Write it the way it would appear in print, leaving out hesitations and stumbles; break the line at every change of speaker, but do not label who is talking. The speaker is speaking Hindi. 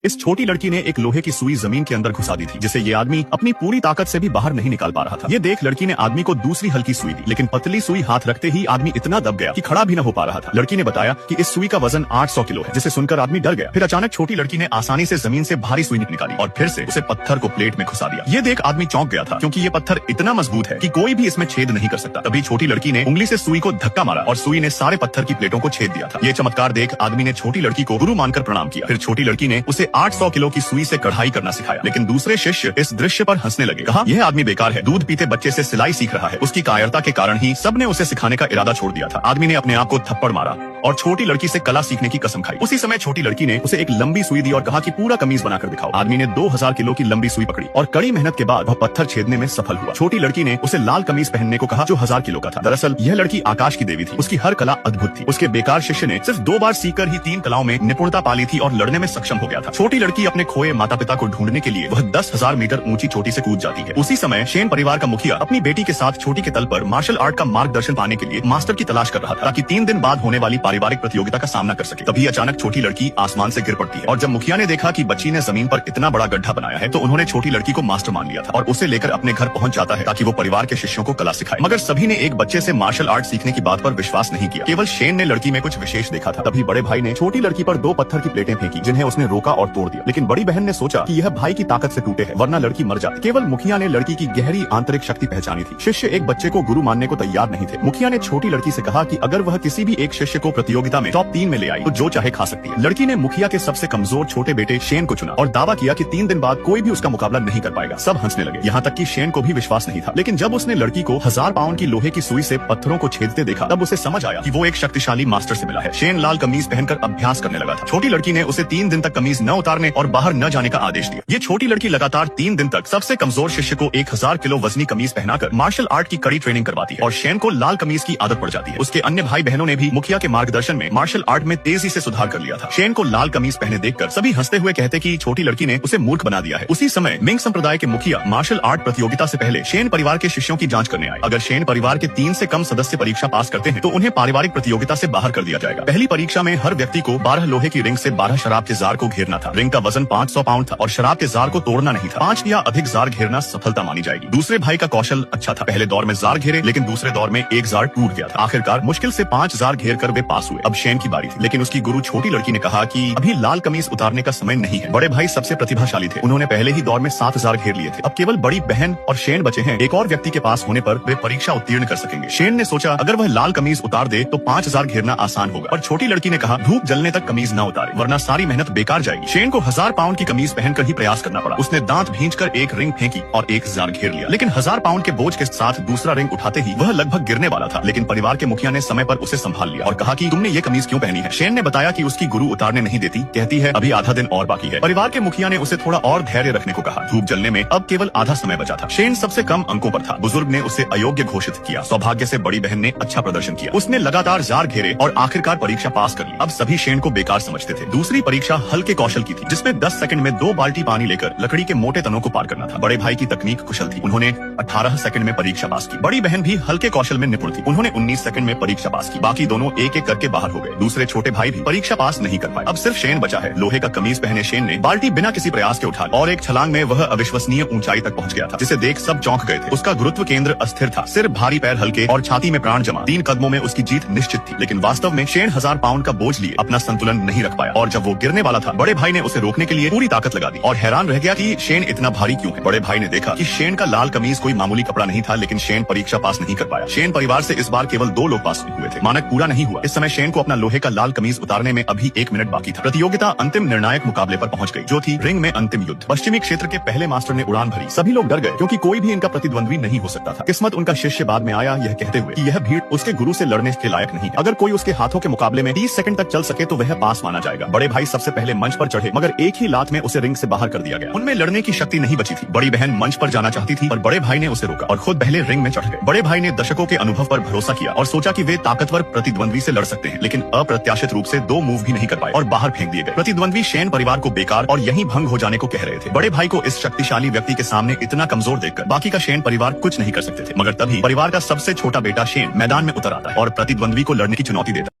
इस छोटी लड़की ने एक लोहे की सुई जमीन के अंदर घुसा दी थी, जिसे ये आदमी अपनी पूरी ताकत से भी बाहर नहीं निकाल पा रहा था। ये देख लड़की ने आदमी को दूसरी हल्की सुई दी, लेकिन पतली सुई हाथ रखते ही आदमी इतना दब गया कि खड़ा भी न हो पा रहा था। लड़की ने बताया कि इस सुई का वजन 800 किलो है, जिसे सुनकर आदमी डर गया। फिर अचानक छोटी लड़की ने आसानी से जमीन से भारी सुई निकाली और फिर से उसे पत्थर को प्लेट में घुसा दिया। ये देख आदमी चौंक गया था, क्योंकि ये पत्थर इतना मजबूत है कि कोई भी इसमें छेद नहीं कर सकता। तभी छोटी लड़की ने उंगली से सुई को धक्का मारा और सुई ने सारे पत्थर की प्लेटों को छेद दिया था। ये चमत्कार देख आदमी ने छोटी लड़की को गुरु मानकर प्रणाम किया। फिर छोटी लड़की ने उसे 800 किलो की सुई से कढ़ाई करना सिखाया। लेकिन दूसरे शिष्य इस दृश्य पर हंसने लगे। कहा, यह आदमी बेकार है, दूध पीते बच्चे से सिलाई सीख रहा है। उसकी कायरता के कारण ही सबने उसे सिखाने का इरादा छोड़ दिया था। आदमी ने अपने आप को थप्पड़ मारा और छोटी लड़की से कला सीखने की कसम खाई। उसी समय छोटी लड़की ने उसे एक लंबी सुई दी और कहा कि पूरा कमीज बनाकर दिखाओ। आदमी ने 2000 किलो की लंबी सुई पकड़ी और कड़ी मेहनत के बाद वह पत्थर छेदने में सफल हुआ। छोटी लड़की ने उसे लाल कमीज पहनने को कहा, जो 1000 किलो का था। दरअसल यह लड़की आकाश की देवी थी। उसकी हर कला अद्भुत थी। उसके बेकार शिष्य ने सिर्फ 2 बार सीखकर ही 3 कलाओं में निपुणता पा ली थी और लड़ने में सक्षम हो गया था। छोटी लड़की अपने खोए माता पिता को ढूंढने के लिए वह 10,000 मीटर ऊंची चोटी से कूद जाती है। उसी समय शेन परिवार का मुखिया अपनी बेटी के साथ चोटी के तल पर मार्शल आर्ट का मार्गदर्शन पाने के लिए मास्टर की तलाश कर रहा था, ताकि 3 दिन बाद होने वाली पारिवारिक प्रतियोगिता का सामना कर सके। तभी अचानक छोटी लड़की आसमान से गिर पड़ती है और जब मुखिया ने देखा कि बच्ची ने जमीन पर इतना बड़ा गड्ढा बनाया है, तो उन्होंने छोटी लड़की को मास्टर मान लिया था और उसे लेकर अपने घर पहुंच जाता है, ताकि वो परिवार के शिष्यों को कला सिखाए। मगर सभी ने एक बच्चे से मार्शल आर्ट सीखने की बात पर विश्वास नहीं किया। केवल शेन ने लड़की में कुछ विशेष देखा था। तभी बड़े भाई ने छोटी लड़की पर 2 पत्थर की प्लेटें फेंकी, जिन्हें उसने रोका और तोड़ दिया। लेकिन बड़ी बहन ने सोचा कि यह भाई की ताकत से टूटे हैं, वरना लड़की मर जाती। केवल मुखिया ने लड़की की गहरी आंतरिक शक्ति पहचानी थी। शिष्य एक बच्चे को गुरु मानने को तैयार नहीं थे। मुखिया ने छोटी लड़की से कहा कि अगर वह किसी भी एक शिष्य को प्रतियोगिता में टॉप 3 में ले आई तो जो चाहे खा सकती है। लड़की ने मुखिया के सबसे कमजोर छोटे बेटे शेन को चुना और दावा किया कि 3 दिन बाद कोई भी उसका मुकाबला नहीं कर पाएगा। सब हंसने लगे, यहाँ तक कि शेन को भी विश्वास नहीं था। लेकिन जब उसने लड़की को 1000 पाउंड की लोहे की सुई से पत्थरों को छेदते देखा, तब उसे समझ आया कि वो एक शक्तिशाली मास्टर से मिला है। शेन लाल कमीज पहनकर अभ्यास करने लगा था। छोटी लड़की ने उसे 3 दिन तक कमीज न उतारने और बाहर न जाने का आदेश दिया। ये छोटी लड़की लगातार 3 दिन तक सबसे कमजोर शिष्य को 1000 किलो वजनी कमीज पहनाकर मार्शल आर्ट की कड़ी ट्रेनिंग करवाती है और शेन को लाल कमीज की आदत पड़ जाती है। उसके अन्य भाई बहनों ने भी मुखिया के मार्गदर्शन में मार्शल आर्ट में तेजी से सुधार कर लिया था। शेन को लाल कमीज पहने देखकर सभी हंसते हुए कहते कि छोटी लड़की ने उसे मूर्ख बना दिया है। उसी समय मिंग संप्रदाय के मुखिया मार्शल आर्ट प्रतियोगिता से पहले शेन परिवार के शिष्यों की जांच करने आए। अगर शेन परिवार के 3 से कम सदस्य परीक्षा पास करते हैं तो उन्हें पारिवारिक प्रतियोगिता से बाहर कर दिया जाएगा। पहली परीक्षा में हर व्यक्ति को 12 लोहे की रिंग से 12 शराब के जार को घेरना था। रिंग का वजन 500 पाउंड था और शराब के जार को तोड़ना नहीं था। 5 या अधिक जार घेरना सफलता मानी जाएगी। दूसरे भाई का कौशल अच्छा था। पहले दौर में जार घेरे, लेकिन दूसरे दौर में एक जार टूट गया था। आखिरकार मुश्किल से 5 जार घेर कर वे पास हुए। अब शेन की बारी थी, लेकिन उसकी गुरु छोटी लड़की ने कहा कि अभी लाल कमीज उतारने का समय नहीं है। बड़े भाई सबसे प्रतिभाशाली थे, उन्होंने पहले ही दौर में 7 जार घेर लिए थे। अब केवल बड़ी बहन और शेन बचे हैं। एक और व्यक्ति के पास होने पर वे परीक्षा उत्तीर्ण कर सकेंगे। शेन ने सोचा अगर वह लाल कमीज उतार दे तो 5 जार घेरना आसान होगा, और छोटी लड़की ने कहा धूप जलने तक कमीज न उतारे, वरना सारी मेहनत बेकार जाएगी। शेन को 1000 पाउंड की कमीज पहनकर ही प्रयास करना पड़ा। उसने दांत भींचकर एक रिंग फेंकी और एक जार घेर लिया, लेकिन 1000 पाउंड के बोझ के साथ दूसरा रिंग उठाते ही वह लगभग गिरने वाला था। लेकिन परिवार के मुखिया ने समय पर उसे संभाल लिया और कहा कि तुमने ये कमीज क्यों पहनी है। शेन ने बताया कि उसकी गुरु उतारने नहीं देती, कहती है अभी आधा दिन और बाकी है। परिवार के मुखिया ने उसे थोड़ा और धैर्य रखने को कहा। धूप जलने में अब केवल आधा समय बचा था। शेन सबसे कम अंकों पर था। बुजुर्ग ने उसे अयोग्य घोषित किया। सौभाग्य से बड़ी बहन ने अच्छा प्रदर्शन किया। उसने लगातार जार घेरे और आखिरकार परीक्षा पास कर ली। अब सभी शेन को बेकार समझते थे। दूसरी परीक्षा हल्के कौशल की थी, जिसमें 10 सेकंड में 2 बाल्टी पानी लेकर लकड़ी के मोटे तनों को पार करना था। बड़े भाई की तकनीक कुशल थी, उन्होंने 18 सेकंड में परीक्षा पास की। बड़ी बहन भी हल्के कौशल में निपुण थी, उन्होंने 19 सेकंड में परीक्षा पास की। बाकी दोनों एक एक करके बाहर हो गए। दूसरे छोटे भाई भी परीक्षा पास नहीं कर पाए। अब सिर्फ शेन बचा है। लोहे का कमीज पहने शेन ने बाल्टी बिना किसी प्रयास के उठा ली और एक छलांग में वह अविश्वसनीय ऊंचाई तक पहुंच गया था, जिसे देख सब चौंक गए थे। उसका गुरुत्व केंद्र अस्थिर था, सिर भारी, पैर हल्के और छाती में प्राण जमा। 3 कदमों में उसकी जीत निश्चित थी, लेकिन वास्तव में शेन 1000 पाउंड का बोझ लिए अपना संतुलन नहीं रख पाया और जब वो गिरने वाला था, बड़े भाई ने उसे रोकने के लिए पूरी ताकत लगा दी और हैरान रह गया कि शेन इतना भारी क्यों है। बड़े भाई ने देखा कि शेन का लाल कमीज कोई मामूली कपड़ा नहीं था, लेकिन शेन परीक्षा पास नहीं कर पाया। शेन परिवार से इस बार केवल 2 लोग पास हुए थे। मानक पूरा नहीं हुआ। इस समय शेन को अपना लोहे का लाल कमीज उतारने में अभी 1 मिनट बाकी था। प्रतियोगिता अंतिम निर्णायक मुकाबले पर पहुंच गई, जो थी रिंग में अंतिम युद्ध। पश्चिमी क्षेत्र के पहले मास्टर ने उड़ान भरी। सभी लोग डर गए, क्योंकि कोई भी इनका प्रतिद्वंद्वी नहीं हो सकता था। किस्मत उनका शिष्य बाद में आया, यह कहते हुए कि यह भीड़ उसके गुरु से लड़ने के लायक नहीं है। अगर कोई उसके हाथों के मुकाबले में 30 सेकंड तक चल सके तो वह पास माना जाएगा। बड़े भाई सबसे पहले मंच पर चढ़े, मगर एक ही लात में उसे रिंग से बाहर कर दिया गया। उनमें लड़ने की शक्ति नहीं बची थी। बड़ी बहन मंच पर जाना चाहती थी, पर बड़े भाई ने उसे रोका और खुद पहले रिंग में चढ़ गए। बड़े भाई ने दशकों के अनुभव पर भरोसा किया और सोचा कि वे ताकतवर प्रतिद्वंद्वी से लड़ सकते हैं, लेकिन अप्रत्याशित रूप से 2 मूव भी नहीं कर पाए और बाहर फेंक दिए गए। प्रतिद्वंद्वी शेन परिवार को बेकार और यहीं भंग हो जाने को कह रहे थे। बड़े भाई को इस शक्तिशाली व्यक्ति के सामने इतना कमजोर देखकर बाकी का शेन परिवार कुछ नहीं कर सकते थे। मगर तभी परिवार का सबसे छोटा बेटा शेन मैदान में उतर आता है और प्रतिद्वंद्वी को लड़ने की चुनौती देता है।